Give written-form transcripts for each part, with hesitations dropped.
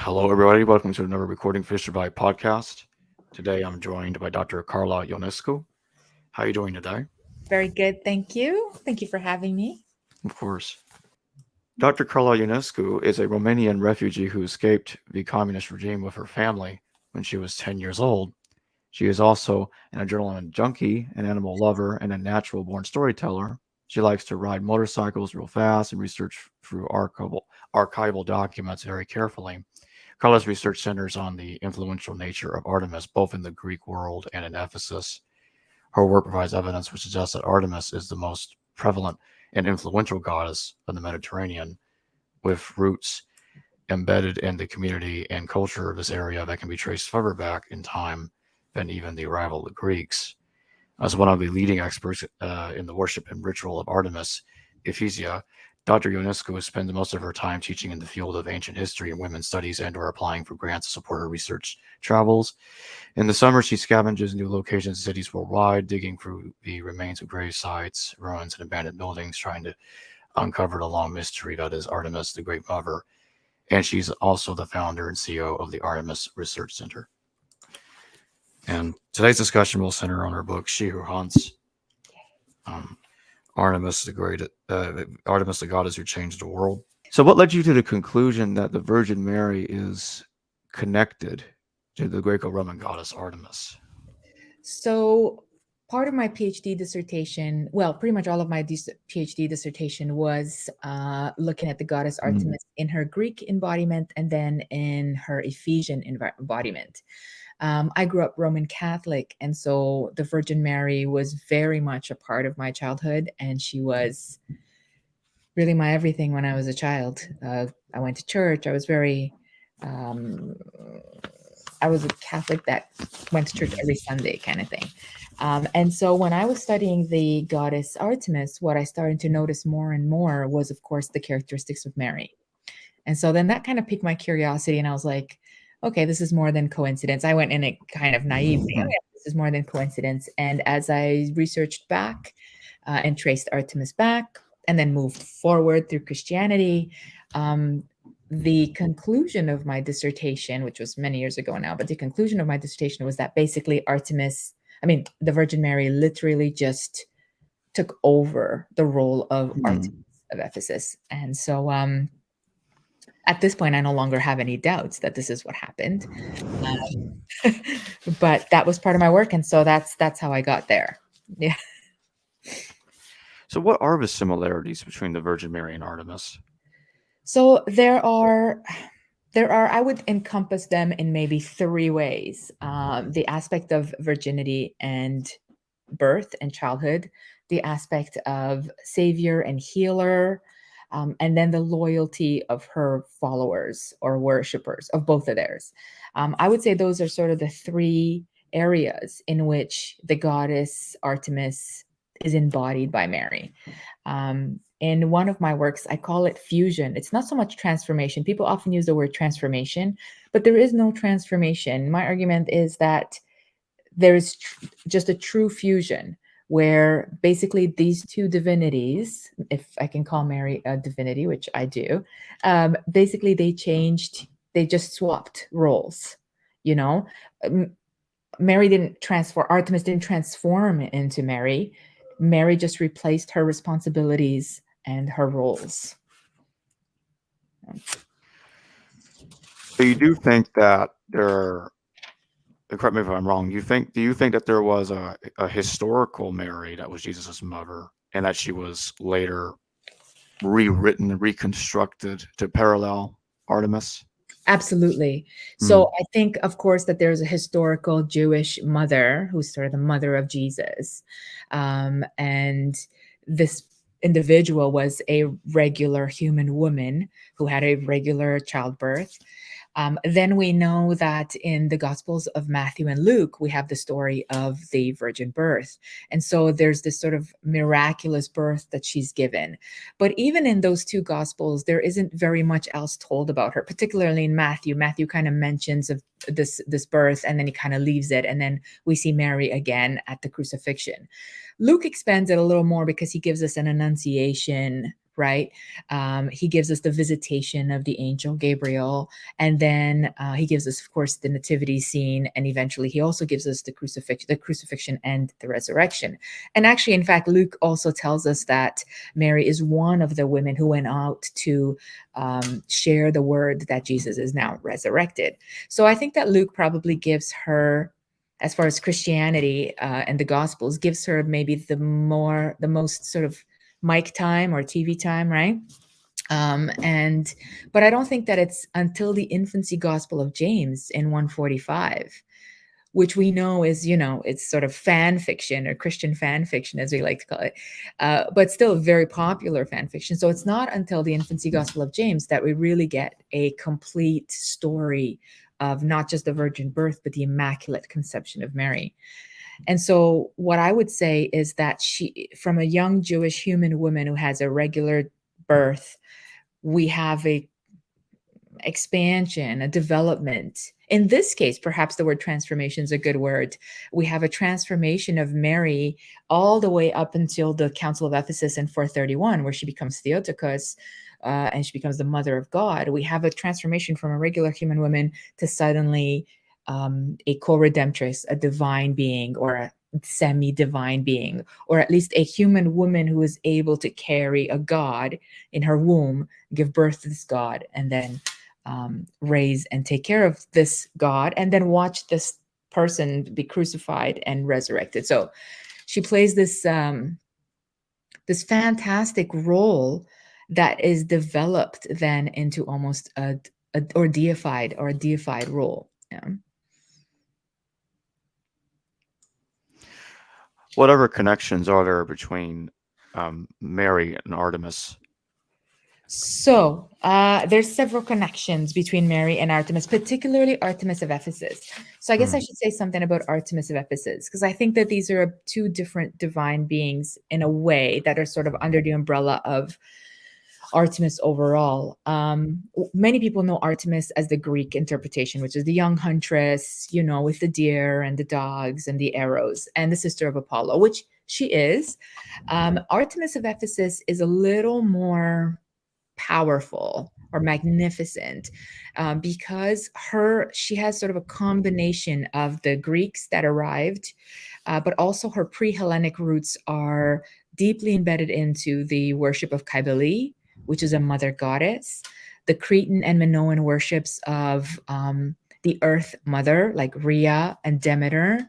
Hello, everybody. Welcome to another Recording Fish Survive podcast. Today, I'm joined by Dr. Carla Ionescu. How are you doing today? Very good. Thank you. Thank you for having me. Of course. Dr. Carla Ionescu is a Romanian refugee who escaped the communist regime with her family when she was 10 years old. She is also an adrenaline junkie, an animal lover, and a natural-born storyteller. She likes to ride motorcycles real fast and research through archival documents very carefully. Carla's research centers on the influential nature of Artemis, both in the Greek world and in Ephesus. Her work provides evidence which suggests that Artemis is the most prevalent and influential goddess of the Mediterranean, with roots embedded in the community and culture of this area that can be traced further back in time than even the arrival of the Greeks. As one of the leading experts in the worship and ritual of Artemis, Ephesus, Dr. Ionescu spends most of her time teaching in the field of ancient history and women's studies and/or applying for grants to support her research travels. In the summer, she scavenges new locations and cities worldwide, digging through the remains of grave sites, ruins, and abandoned buildings, trying to uncover the long mystery that is Artemis, the Great Mother. And she's also the founder and CEO of the Artemis Research Center. And today's discussion will center on her book, She Who Hunts. Artemis, Artemis, the goddess who changed the world. So, what led you to the conclusion that the Virgin Mary is connected to the Greco-Roman goddess Artemis? So, part of my PhD dissertation, well, pretty much all of my PhD dissertation was looking at the goddess Artemis in her Greek embodiment and then in her Ephesian embodiment. I grew up Roman Catholic, and so the Virgin Mary was very much a part of my childhood, and she was really my everything when I was a child. I went to church. I was a Catholic that went to church every Sunday kind of thing. And so when I was studying the goddess Artemis, what I started to notice more and more was, of course, the characteristics of Mary. And so then that kind of piqued my curiosity, and I was like, okay, this is more than coincidence. I went in a kind of naive, this is more than coincidence. And as I researched back and traced Artemis back and then moved forward through Christianity, the conclusion of my dissertation, which was many years ago now, but the conclusion of my dissertation was that basically the Virgin Mary literally just took over the role of Artemis of Ephesus. And so at this point, I no longer have any doubts that this is what happened. But that was part of my work. And so that's how I got there. Yeah. So what are the similarities between the Virgin Mary and Artemis? So there are, I would encompass them in maybe three ways. The aspect of virginity and birth and childhood, the aspect of savior and healer, and then the loyalty of her followers or worshipers, of both of theirs. I would say those are sort of the three areas in which the goddess Artemis is embodied by Mary. In one of my works, I call it fusion. It's not so much transformation. People often use the word transformation, but there is no transformation. My argument is that there is just a true fusion, where basically these two divinities, if I can call Mary a divinity, which I do, basically they just swapped roles, Mary didn't transform, Artemis didn't transform into Mary. Mary just replaced her responsibilities and her roles. So you do think that correct me if I'm wrong, do you think that there was a historical Mary that was Jesus's mother, and that she was later rewritten and reconstructed to parallel Artemis? Absolutely. So I think, of course, that there's a historical Jewish mother who's sort of the mother of Jesus. And this individual was a regular human woman who had a regular childbirth. Then we know that in the Gospels of Matthew and Luke, we have the story of the virgin birth. And so there's this sort of miraculous birth that she's given. But even in those two Gospels, there isn't very much else told about her, particularly in Matthew. Matthew kind of mentions of this birth, and then he kind of leaves it. And then we see Mary again at the crucifixion. Luke expands it a little more because he gives us an annunciation right? He gives us the visitation of the angel Gabriel, and then he gives us, of course, the nativity scene, and eventually he also gives us the crucifixion and the resurrection. And actually, in fact, Luke also tells us that Mary is one of the women who went out to share the word that Jesus is now resurrected. So I think that Luke probably gives her, as far as Christianity and the Gospels, gives her maybe the most sort of mic time or TV time, right? But I don't think that it's until the infancy Gospel of James in 145, which we know is, it's sort of fan fiction or Christian fan fiction, as we like to call it, but still very popular fan fiction. So it's not until the infancy Gospel of James that we really get a complete story of not just the virgin birth, but the immaculate conception of Mary. And so what I would say is that she, from a young Jewish human woman who has a regular birth, we have a expansion, a development. In this case, perhaps the word transformation is a good word. We have a transformation of Mary all the way up until the Council of Ephesus in 431, where she becomes Theotokos, and she becomes the mother of God. We have a transformation from a regular human woman to suddenly a co-redemptress, a divine being, or a semi-divine being, or at least a human woman who is able to carry a God in her womb, give birth to this God, and then raise and take care of this God, and then watch this person be crucified and resurrected. So she plays this this fantastic role that is developed then into almost a deified role. Yeah. Whatever connections are there between Mary and Artemis? So there's several connections between Mary and Artemis, particularly Artemis of Ephesus. So I guess I should say something about Artemis of Ephesus, because I think that these are two different divine beings in a way that are sort of under the umbrella of Artemis overall. Many people know Artemis as the Greek interpretation, which is the young huntress, with the deer and the dogs and the arrows, and the sister of Apollo, which she is. Artemis of Ephesus is a little more powerful or magnificent because she has sort of a combination of the Greeks that arrived, but also her pre-Hellenic roots are deeply embedded into the worship of Cybele, which is a mother goddess, the Cretan and Minoan worships of the earth mother, like Rhea and Demeter.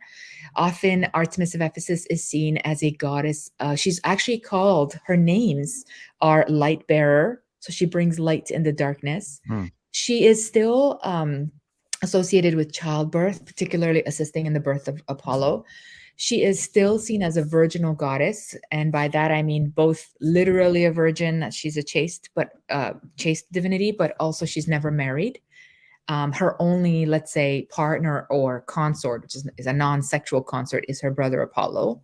Often Artemis of Ephesus is seen as a goddess. She's actually called, her names are light bearer, so she brings light in the darkness. She is still associated with childbirth, particularly assisting in the birth of Apollo. She is still seen as a virginal goddess, and by that I mean both literally a virgin, that she's a chaste divinity, but also she's never married. Her only, let's say, partner or consort, which is a non-sexual consort, is her brother Apollo.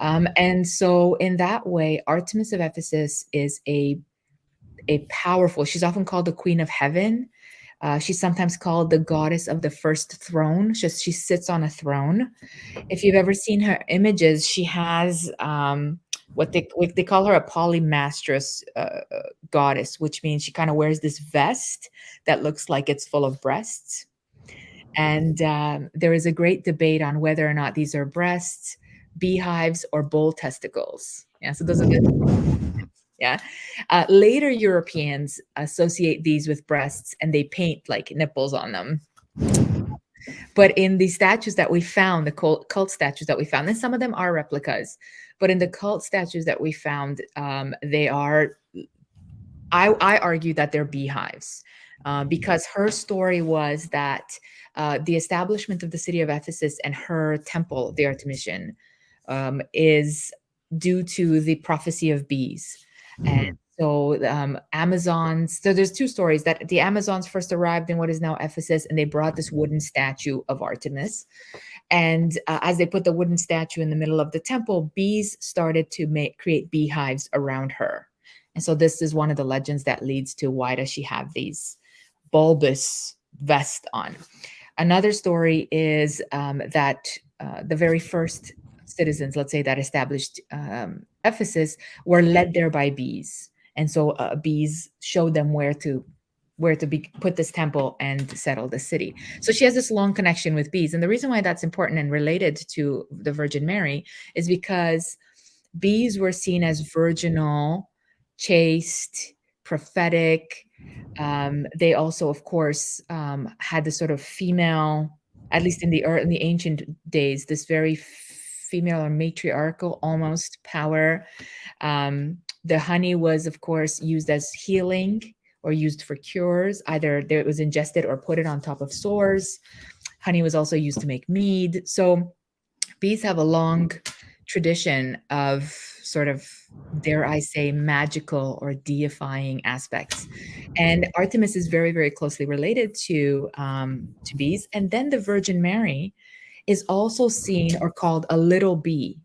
And so in that way, Artemis of Ephesus is a powerful, she's often called the Queen of Heaven. She's sometimes called the goddess of the first throne. She sits on a throne. If you've ever seen her images, she has what they call her a polymastrous goddess, which means she kind of wears this vest that looks like it's full of breasts. And there is a great debate on whether or not these are breasts, beehives, or bull testicles. Yeah, so those are the yeah. Later Europeans associate these with breasts, and they paint like nipples on them. But in the statues that we found, the cult statues that we found, and some of them are replicas, but in the cult statues that we found, they are, I argue that they're beehives, because her story was that the establishment of the city of Ephesus and her temple, the Artemision, is due to the prophecy of bees. And so Amazons, so there's two stories, that the Amazons first arrived in what is now Ephesus, and they brought this wooden statue of Artemis. And as they put the wooden statue in the middle of the temple, bees started to create beehives around her. And so this is one of the legends that leads to why does she have these bulbous vests on. Another story is that the very first citizens, let's say, that established Ephesus were led there by bees. And so bees showed them where to put this temple and settle the city. So she has this long connection with bees. And the reason why that's important and related to the Virgin Mary is because bees were seen as virginal, chaste, prophetic. They also, of course, had this sort of female, at least in the ancient days, this very female or matriarchal almost power. The honey was, of course, used as healing or used for cures. Either it was ingested or put it on top of sores. Honey was also used to make mead. So bees have a long tradition of sort of, dare I say, magical or deifying aspects. And Artemis is very, very closely related to bees. And then the Virgin Mary is also seen or called a little bee,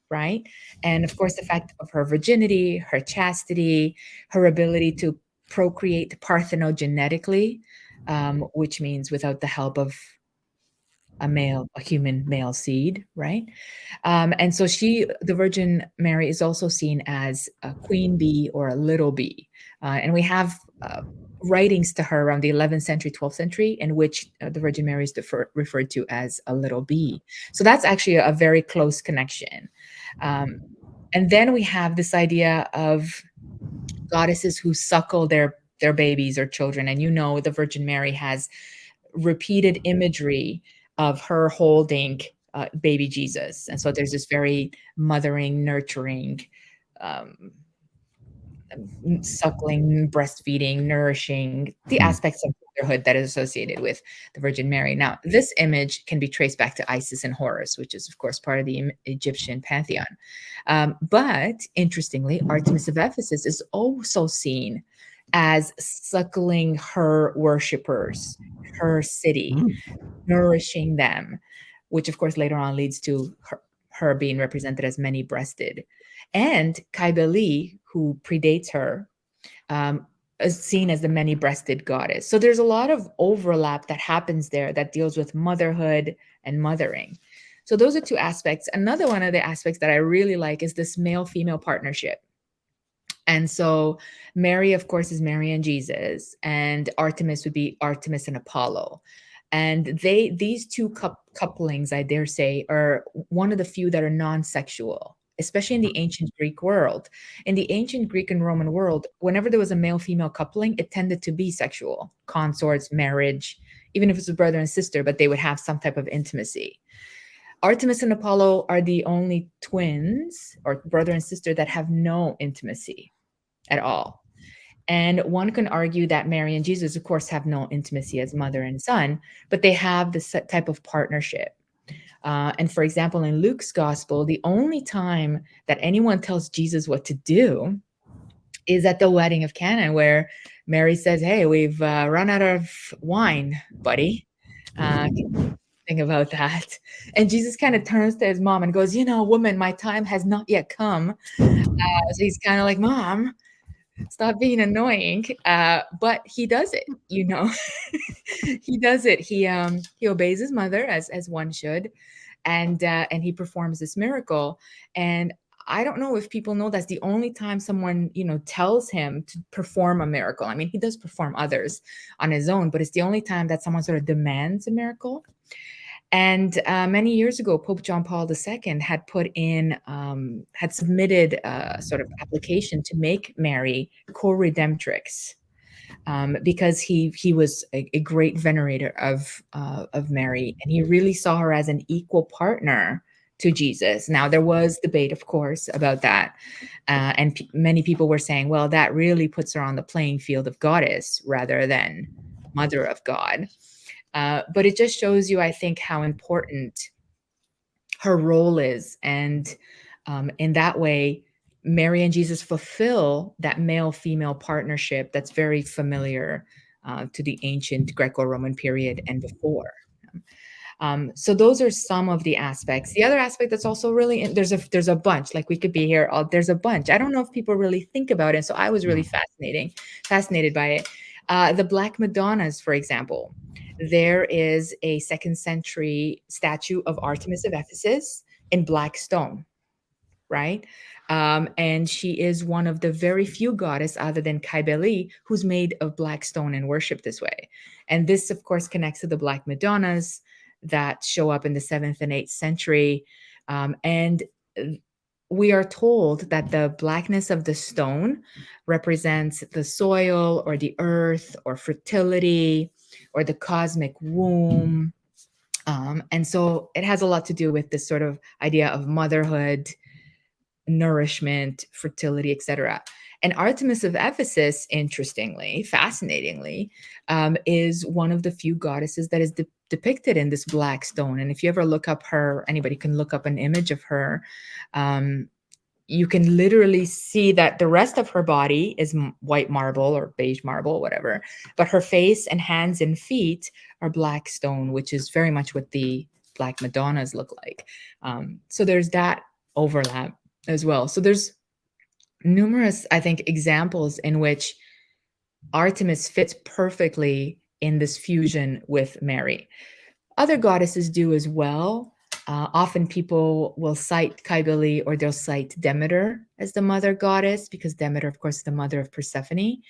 right? And of course, the fact of her virginity, her chastity, her ability to procreate parthenogenetically, which means without the help of a human male seed, right? And so the Virgin Mary is also seen as a queen bee or a little bee. And we have writings to her around the 11th century, 12th century, in which the Virgin Mary is referred to as a little bee. So that's actually a very close connection. And then we have this idea of goddesses who suckle their babies or children. And the Virgin Mary has repeated imagery of her holding baby Jesus. And so there's this very mothering, nurturing, suckling, breastfeeding, nourishing, the aspects of motherhood that is associated with the Virgin Mary. Now, this image can be traced back to Isis and Horus, which is, of course, part of the Egyptian pantheon. But interestingly, Artemis of Ephesus is also seen as suckling her worshippers, her city, nourishing them, which, of course, later on leads to her being represented as many-breasted. And Cybele, who predates her, is seen as the many-breasted goddess. So there's a lot of overlap that happens there that deals with motherhood and mothering. So those are two aspects. Another one of the aspects that I really like is this male-female partnership. And so Mary, of course, is Mary and Jesus, and Artemis would be Artemis and Apollo. And these two couplings, I dare say, are one of the few that are non-sexual, especially in the ancient Greek world. In the ancient Greek and Roman world, whenever there was a male-female coupling, it tended to be sexual, consorts, marriage, even if it's a brother and sister, but they would have some type of intimacy. Artemis and Apollo are the only twins or brother and sister that have no intimacy at all. And one can argue that Mary and Jesus, of course, have no intimacy as mother and son, but they have this type of partnership. And for example, in Luke's gospel, the only time that anyone tells Jesus what to do is at the wedding of Cana, where Mary says, "Hey, we've run out of wine, buddy. Think about that." And Jesus kind of turns to his mom and goes, "Woman, my time has not yet come." So he's kind of like, "Mom, stop being annoying." But he does it, he does it. He obeys his mother as one should, and he performs this miracle. And I don't know if people know that's the only time someone tells him to perform a miracle. I mean, he does perform others on his own, but it's the only time that someone sort of demands a miracle. And many years ago, Pope John Paul II had submitted a sort of application to make Mary co-redemptrix, because he was a great venerator of Mary, and he really saw her as an equal partner to Jesus. Now, there was debate, of course, about that, and many people were saying, well, that really puts her on the playing field of goddess rather than mother of God. But it just shows you, I think, how important her role is. And in that way, Mary and Jesus fulfill that male-female partnership that's very familiar to the ancient Greco-Roman period and before. So those are some of the aspects. The other aspect that's also really, there's a bunch, like we could be here, there's a bunch. I don't know if people really think about it. So I was really fascinated by it. The Black Madonnas, for example. There is a 2nd century statue of Artemis of Ephesus in black stone, right? And she is one of the very few goddess, other than Cybele, who's made of black stone and worshipped this way. And this, of course, connects to the Black Madonnas that show up in the 7th and 8th century. And we are told that the blackness of the stone represents the soil or the earth or fertility or the cosmic womb. And so it has a lot to do with this sort of idea of motherhood, nourishment, fertility, etc. And Artemis of Ephesus, interestingly, fascinatingly, is one of the few goddesses that is depicted in this black stone. And if you ever look up her, anybody can look up an image of her. You can literally see that the rest of her body is white marble or beige marble, whatever, but her face and hands and feet are black stone, which is very much what the Black Madonnas look like. So there's that overlap as well. So there's numerous, I think, examples in which Artemis fits perfectly in this fusion with Mary. Other goddesses do as well. Often people will cite Cybele or they'll cite Demeter as the mother goddess, because Demeter, of course, is the mother of Persephone.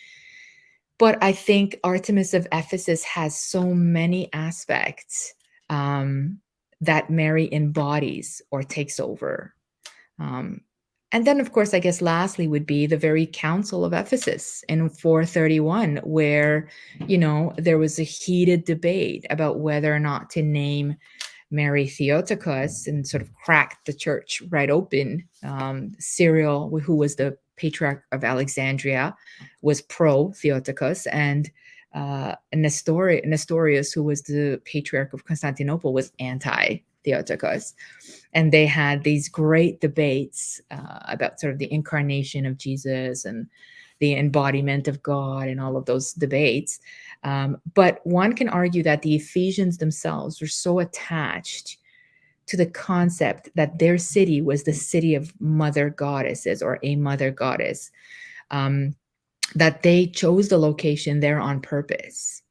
But I think Artemis of Ephesus has so many aspects that Mary embodies or takes over. And then, of course, I guess lastly would be the very Council of Ephesus in 431, where, there was a heated debate about whether or not to name Mary Theotokos and sort of cracked the church right open. Cyril, who was the patriarch of Alexandria, was pro Theotokos, and Nestorius, who was the patriarch of Constantinople, was anti Theotokos. And they had these great debates about sort of the incarnation of Jesus and the embodiment of God and all of those debates. But one can argue that the Ephesians themselves were so attached to the concept that their city was the city of mother goddesses or a mother goddess, that they chose the location there on purpose.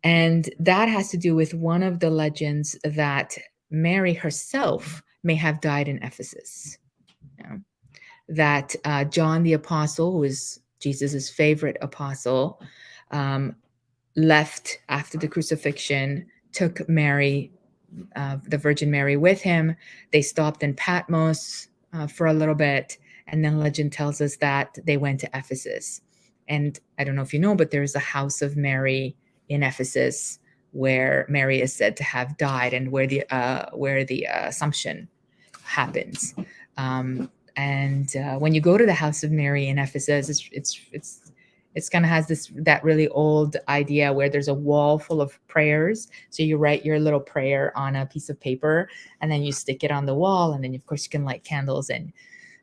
And that has to do with one of the legends that Mary herself may have died in Ephesus. That John the Apostle, who was Jesus's favorite apostle, left after the crucifixion, took Mary, the Virgin Mary, with him. They stopped in Patmos for a little bit, and then legend tells us that they went to Ephesus. And I don't know if you know, but there's a house of Mary in Ephesus where Mary is said to have died, and where the Assumption happens. And when you go to the house of Mary in Ephesus, it's kind of has that really old idea where there's a wall full of prayers. So you write your little prayer on a piece of paper, and then you stick it on the wall, and then of course you can light candles, and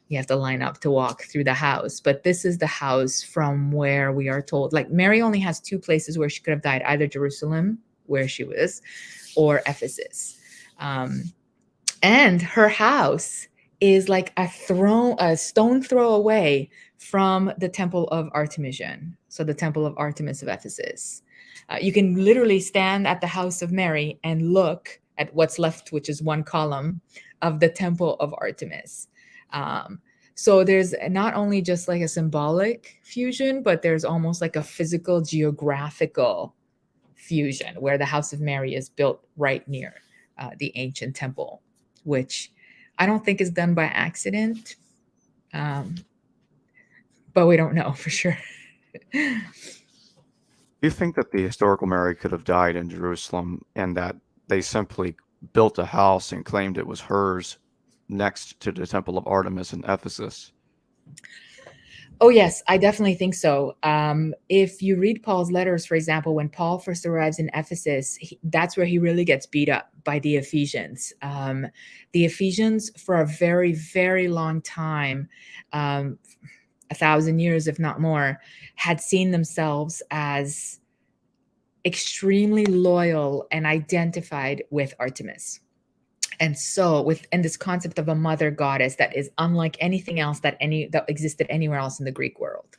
you have to line up to walk through the house. But this is the house from where we are told, like, Mary only has two places where she could have died, either Jerusalem, where she was, or Ephesus. And her house is like a stone throw away from the temple of Artemision. So the temple of Artemis of Ephesus. You can literally stand at the house of Mary and look at what's left, which is one column of the temple of Artemis. So there's not only just like a symbolic fusion, but there's almost like a physical, geographical fusion where the house of Mary is built right near the ancient temple, which I don't think is done by accident, but we don't know for sure. Do you think that the historical Mary could have died in Jerusalem and that they simply built a house and claimed it was hers next to the Temple of Artemis in Ephesus? Oh, yes, I definitely think so. If you read Paul's letters, for example, when Paul first arrives in Ephesus, that's where he really gets beat up by the Ephesians. The Ephesians, for a very, very long time, 1,000 years, if not more, had seen themselves as extremely loyal and identified with Artemis. And so within this concept of a mother goddess that is unlike anything else that existed anywhere else in the Greek world.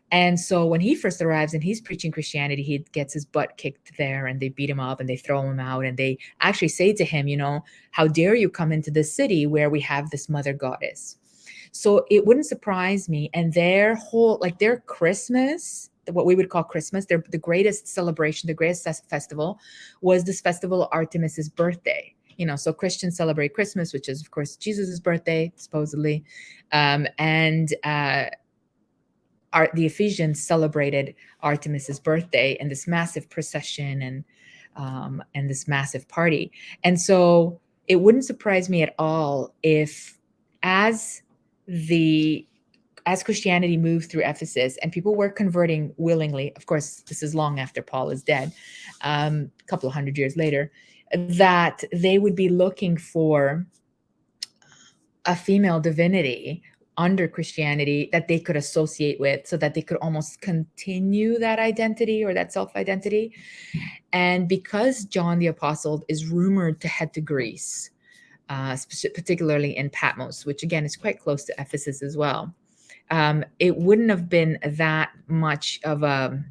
And so when he first arrives and he's preaching Christianity, he gets his butt kicked there, and they beat him up and they throw him out, and they actually say to him, how dare you come into this city where we have this mother goddess? So it wouldn't surprise me. And their whole, like their Christmas, what we would call Christmas, the greatest celebration, the greatest festival was this festival of Artemis's birthday. So Christians celebrate Christmas, which is of course Jesus's birthday, supposedly, and the Ephesians celebrated Artemis's birthday in this massive procession and this massive party. And so it wouldn't surprise me at all if, as Christianity moved through Ephesus and people were converting willingly, of course, this is long after Paul is dead, a couple of hundred years later, that they would be looking for a female divinity under Christianity that they could associate with, so that they could almost continue that identity or that self-identity. And because John the Apostle is rumored to head to Greece, particularly in Patmos, which again is quite close to Ephesus as well, it wouldn't have been that much of a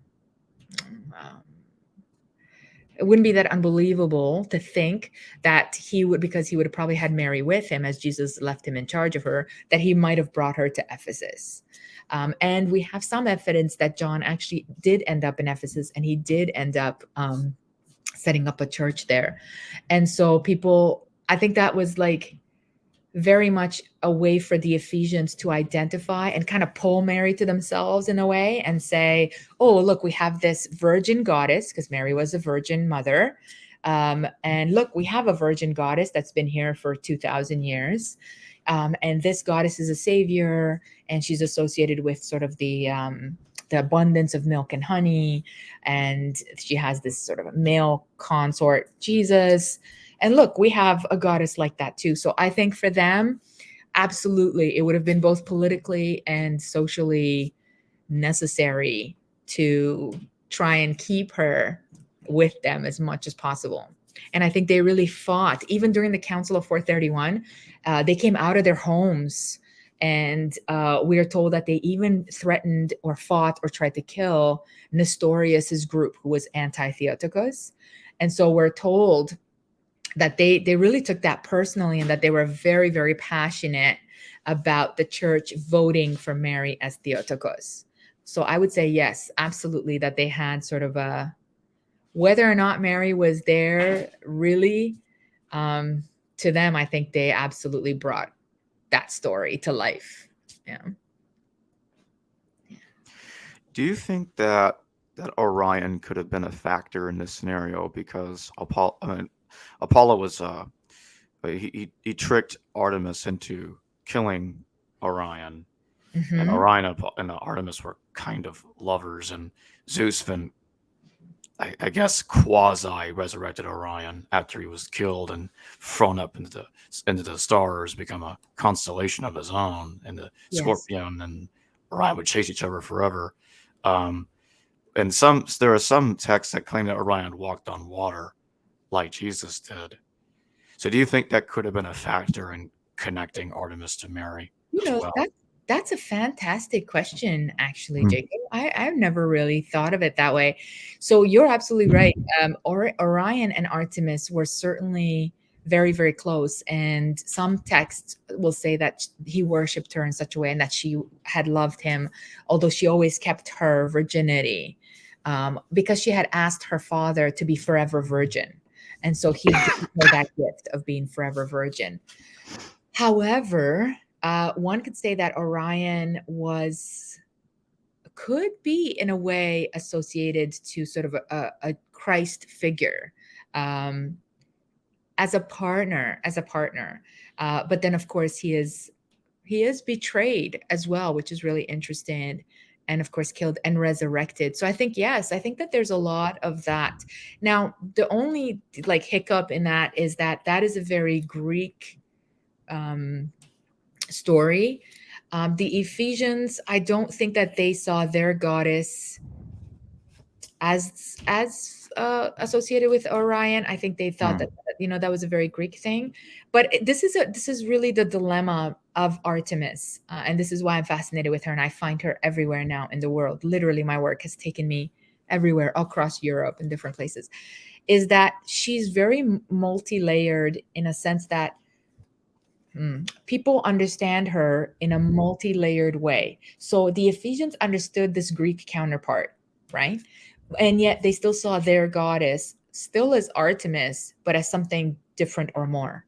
it wouldn't be that unbelievable to think that he would, because he would have probably had Mary with him as Jesus left him in charge of her, that he might have brought her to Ephesus. And we have some evidence that John actually did end up in Ephesus, and he did end up setting up a church there. And so I think that was like very much a way for the Ephesians to identify and kind of pull Mary to themselves in a way and say, oh, look, we have this virgin goddess, because Mary was a virgin mother. And look, we have a virgin goddess that's been here for 2,000 years. And this goddess is a savior, and she's associated with sort of the abundance of milk and honey. And she has this sort of a male consort, Jesus. And look, we have a goddess like that too. So I think for them, absolutely, it would have been both politically and socially necessary to try and keep her with them as much as possible. And I think they really fought, even during the Council of 431, they came out of their homes. And we are told that they even threatened or fought or tried to kill Nestorius's group, who was anti-Theotokos. And so we're told that they really took that personally, and that they were very, very passionate about the church voting for Mary as Theotokos. So I would say, yes, absolutely, that they had sort of whether or not Mary was there really, to them, I think they absolutely brought that story to life. Yeah. Do you think that Orion could have been a factor in this scenario? Because Apollo was he tricked Artemis into killing Orion, and Orion and Artemis were kind of lovers, and Zeus then, I guess, quasi resurrected Orion after he was killed and thrown up into the stars, become a constellation of his own, and the Scorpion and Orion would chase each other forever. And there are some texts that claim that Orion walked on water like Jesus did. So do you think that could have been a factor in connecting Artemis to Mary as well? That's a fantastic question, actually, Jacob. I've never really thought of it that way. So you're absolutely right. Orion and Artemis were certainly very, very close. And some texts will say that he worshipped her in such a way, and that she had loved him, although she always kept her virginity, because she had asked her father to be forever virgin. And so he gave her that gift of being forever virgin. However, one could say that Orion could be in a way associated to sort of a Christ figure, as a partner. But then, of course, he is betrayed as well, which is really interesting. And of course, killed and resurrected. So I think, yes, I think that there's a lot of that. Now, the only hiccup in that is that is a very Greek story. The Ephesians, I don't think that they saw their goddess as associated with Orion. I think they thought that that was a very Greek thing. But this is really the dilemma of Artemis, and this is why I'm fascinated with her, and I find her everywhere now in the world. Literally, my work has taken me everywhere across Europe in different places. Is that she's very multi-layered, in a sense that people understand her in a multi-layered way. So the Ephesians understood this Greek counterpart, right? And yet they still saw their goddess still as Artemis, but as something different or more.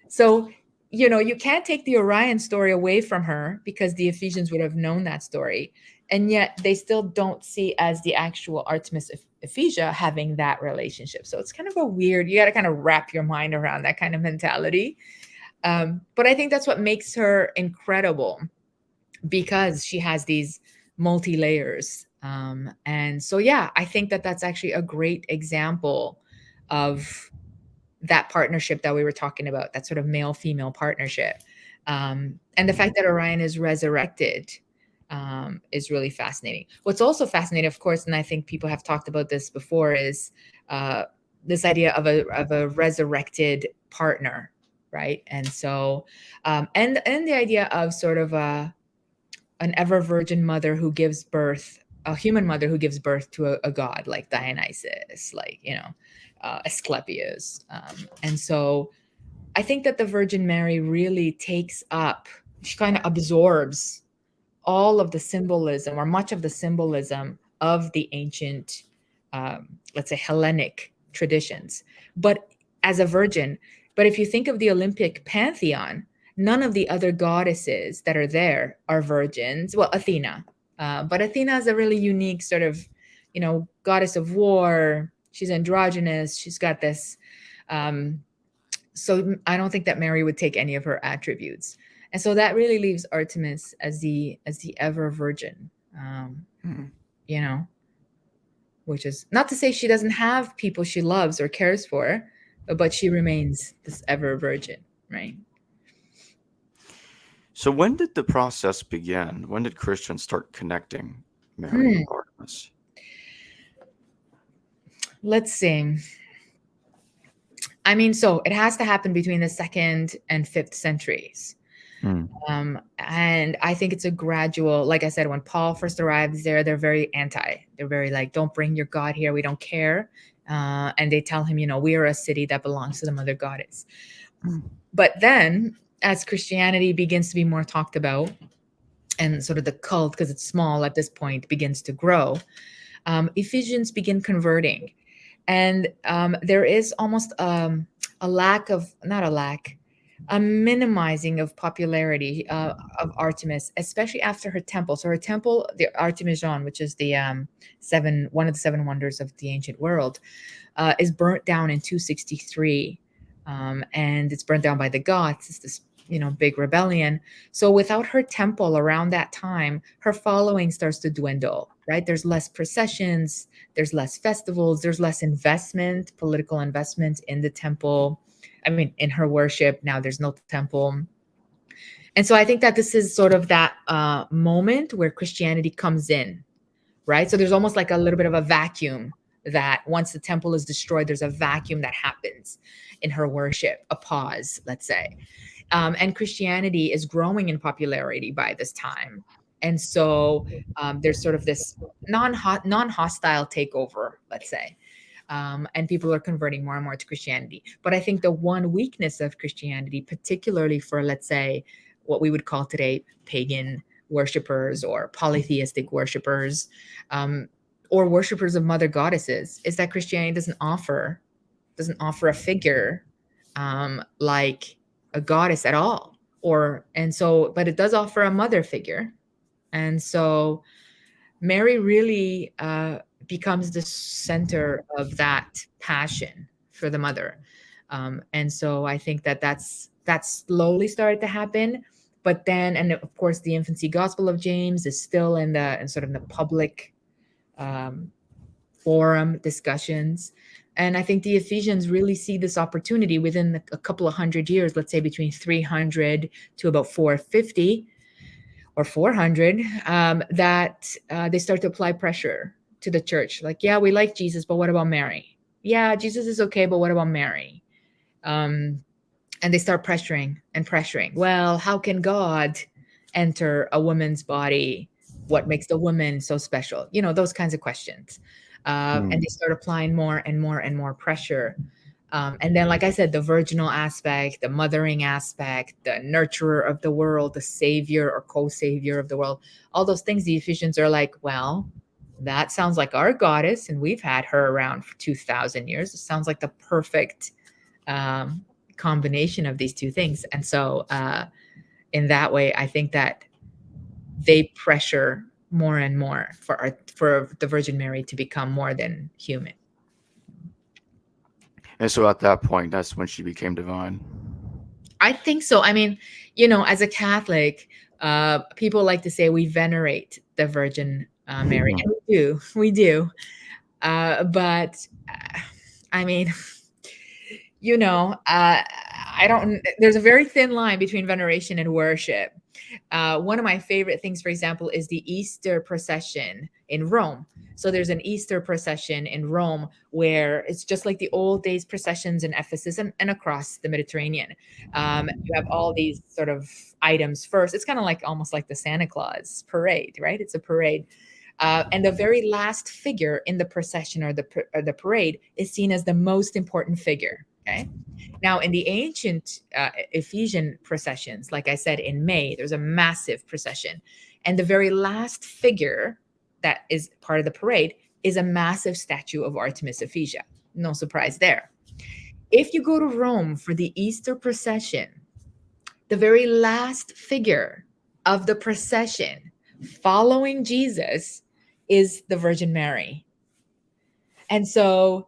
So, you can't take the Orion story away from her because the Ephesians would have known that story. And yet they still don't see as the actual Artemis Ephesia having that relationship. So it's kind of a weird, you got to kind of wrap your mind around that kind of mentality. But I think that's what makes her incredible, because she has these multi layers. And so, yeah, I think that that's actually a great example of that partnership that we were talking about, that sort of male female partnership. And the fact that Orion is resurrected is really fascinating. What's also fascinating, of course, and I think people have talked about this before, is this idea of a resurrected partner, right? And so, and the idea of sort of an ever virgin mother who gives birth, a human mother who gives birth to a god like Dionysius, like Asclepius. And so I think that the Virgin Mary really takes up, she kind of absorbs all of the symbolism, or much of the symbolism of the ancient, let's say, Hellenic traditions, but as a virgin. But if you think of the Olympic pantheon, none of the other goddesses that are there are virgins. Well, Athena, but Athena is a really unique sort of, goddess of war. She's androgynous. She's got this. So I don't think that Mary would take any of her attributes. And so that really leaves Artemis as the ever virgin, which is not to say she doesn't have people she loves or cares for, but she remains this ever virgin, right? So when did the process begin? When did Christians start connecting Mary with Artemis? Let's see. I mean, so it has to happen between the 2nd and 5th centuries. And I think it's a gradual, like I said, when Paul first arrives there, they're very they're very like, don't bring your God here. We don't care. And they tell him, we are a city that belongs to the mother goddess. But then as Christianity begins to be more talked about, and sort of the cult, because it's small at this point, begins to grow, Ephesians begin converting. And there is almost a minimizing of popularity of Artemis, especially after her temple. So her temple, the Artemision, which is the one of the 7 wonders of the ancient world, is burnt down in 263, and it's burnt down by the Goths. It's this big rebellion. So without her temple around that time, her following starts to dwindle, right? There's less processions, there's less festivals, there's less investment, political investment in the temple. I mean, in her worship. Now there's no temple. And so I think that this is sort of that moment where Christianity comes in, right? So there's almost like a little bit of a vacuum, that once the temple is destroyed, there's a vacuum that happens in her worship, a pause, let's say. And Christianity is growing in popularity by this time. And so there's sort of this non-hostile takeover, let's say. And people are converting more and more to Christianity. But I think the one weakness of Christianity, particularly for, let's say, what we would call today pagan worshipers or polytheistic worshipers, or worshipers of mother goddesses, is that Christianity doesn't offer a figure like a goddess at all. But it does offer a mother figure. And so Mary really becomes the center of that passion for the mother. And so I think that slowly started to happen. But then, and of course, the infancy gospel of James is still in the public forum discussions. And I think the Ephesians really see this opportunity within a couple of hundred years, let's say between 300 to about 450 or 400, that they start to apply pressure to the church. Like, yeah, we like Jesus, but what about Mary? Yeah, Jesus is okay, but what about Mary? And they start pressuring. Well, how can God enter a woman's body? What makes the woman so special? Those kinds of questions. And they start applying more and more and more pressure. And then, like I said, the virginal aspect, the mothering aspect, the nurturer of the world, the savior or co-savior of the world, all those things, the Ephesians are like, well, that sounds like our goddess, and we've had her around for 2,000 years. It sounds like the perfect combination of these two things. And so, in that way, I think that they pressure more and more for the Virgin Mary to become more than human. And so at that point, that's when she became divine. I think so. I mean, as a Catholic, people like to say we venerate the Virgin Mary, and we do. But I mean, I don't. There's a very thin line between veneration and worship. One of my favorite things, for example, is the Easter procession in Rome. So there's an Easter procession in Rome where it's just like the old days processions in Ephesus and across the Mediterranean. You have all these sort of items first. It's kind of like almost like the Santa Claus parade, right? It's a parade. And the very last figure in the procession or the parade is seen as the most important figure. Okay. Now, in the ancient Ephesian processions, like I said, in May, there's a massive procession. And the very last figure that is part of the parade is a massive statue of Artemis Ephesia. No surprise there. If you go to Rome for the Easter procession, the very last figure of the procession following Jesus is the Virgin Mary. And so,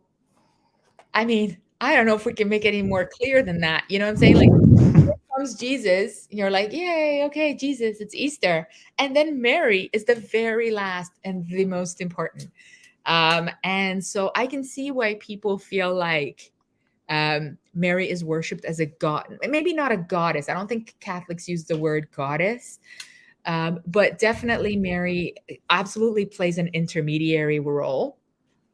I mean, I don't know if we can make it any more clear than that. You know what I'm saying? Like, here comes Jesus. You're like, yay, okay, Jesus, it's Easter. And then Mary is the very last and the most important. And so I can see why people feel like Mary is worshipped as a god. Maybe not a goddess. I don't think Catholics use the word goddess. But definitely Mary absolutely plays an intermediary role,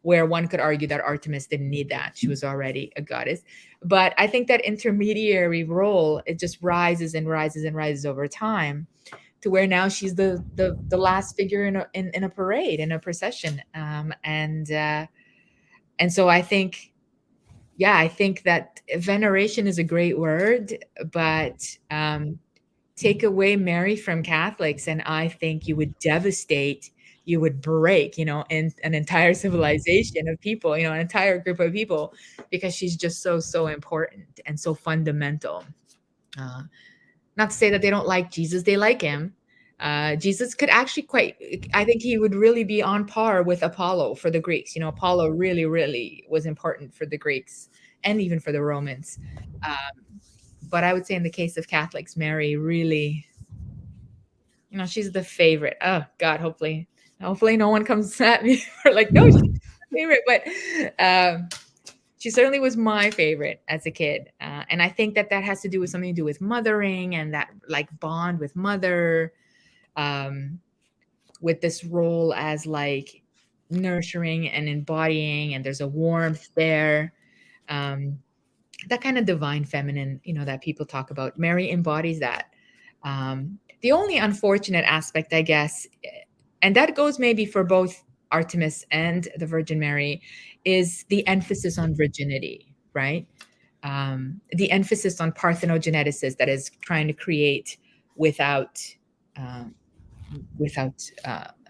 where one could argue that Artemis didn't need that. She was already a goddess. But I think that intermediary role, it just rises and rises and rises over time to where now she's the last figure in a parade, in a procession. And so I think that veneration is a great word, but take away Mary from Catholics, and I think you would devastate, you would break, an entire civilization of people, an entire group of people, because she's just so important and so fundamental. Not to say that they don't like Jesus, they like him. Jesus could actually I think he would really be on par with Apollo for the Greeks. Apollo really, really was important for the Greeks and even for the Romans. But I would say in the case of Catholics, Mary really, she's the favorite. Oh God, hopefully no one comes at me for like, no, she's my favorite. But she certainly was my favorite as a kid. And I think that has to do with something to do with mothering and that like bond with mother, with this role as like nurturing and embodying, and there's a warmth there. That kind of divine feminine, that people talk about. Mary embodies that. The only unfortunate aspect, I guess, and that goes maybe for both Artemis and the Virgin Mary, is the emphasis on virginity, right? The emphasis on parthenogenesis, that is trying to create without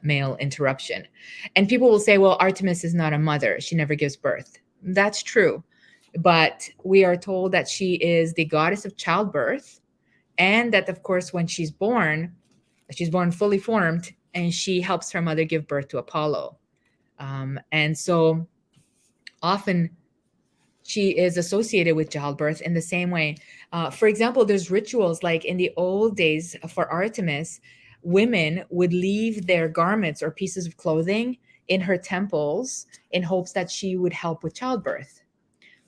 male interruption. And people will say, well, Artemis is not a mother. She never gives birth. That's true. But we are told that she is the goddess of childbirth, and that, of course, when she's born fully formed, and she helps her mother give birth to Apollo. And so often she is associated with childbirth in the same way. For example, there's rituals like in the old days for Artemis, women would leave their garments or pieces of clothing in her temples in hopes that she would help with childbirth.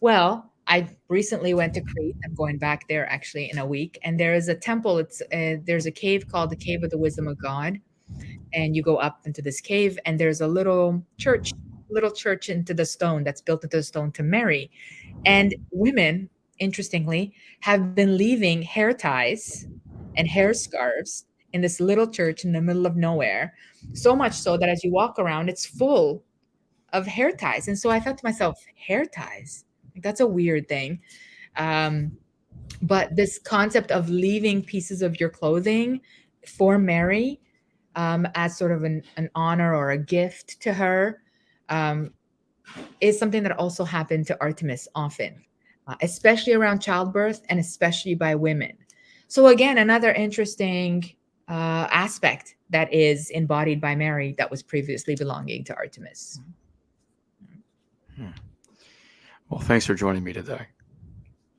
Well, I recently went to Crete. I'm going back there actually in a week. And there is a temple. There's a cave called the Cave of the Wisdom of God. And you go up into this cave, and there's a little church into the stone, that's built into the stone, to Mary. And women, interestingly, have been leaving hair ties and hair scarves in this little church in the middle of nowhere. So much so that as you walk around, it's full of hair ties. And so I thought to myself, hair ties? Like, that's a weird thing. But this concept of leaving pieces of your clothing for Mary, as sort of an honor or a gift to her, is something that also happened to Artemis often, especially around childbirth and especially by women. So again, another interesting aspect that is embodied by Mary that was previously belonging to Artemis. Well, thanks for joining me today.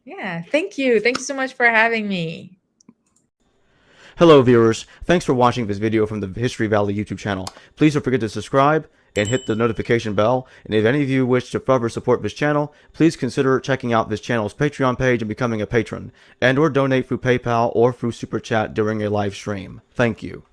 Yeah, thank you. Thank you so much for having me. Hello viewers, thanks for watching this video from the History Valley YouTube channel. Please don't forget to subscribe and hit the notification bell. And if any of you wish to further support this channel, please consider checking out this channel's Patreon page and becoming a patron, and or donate through PayPal or through Super Chat during a live stream. Thank you.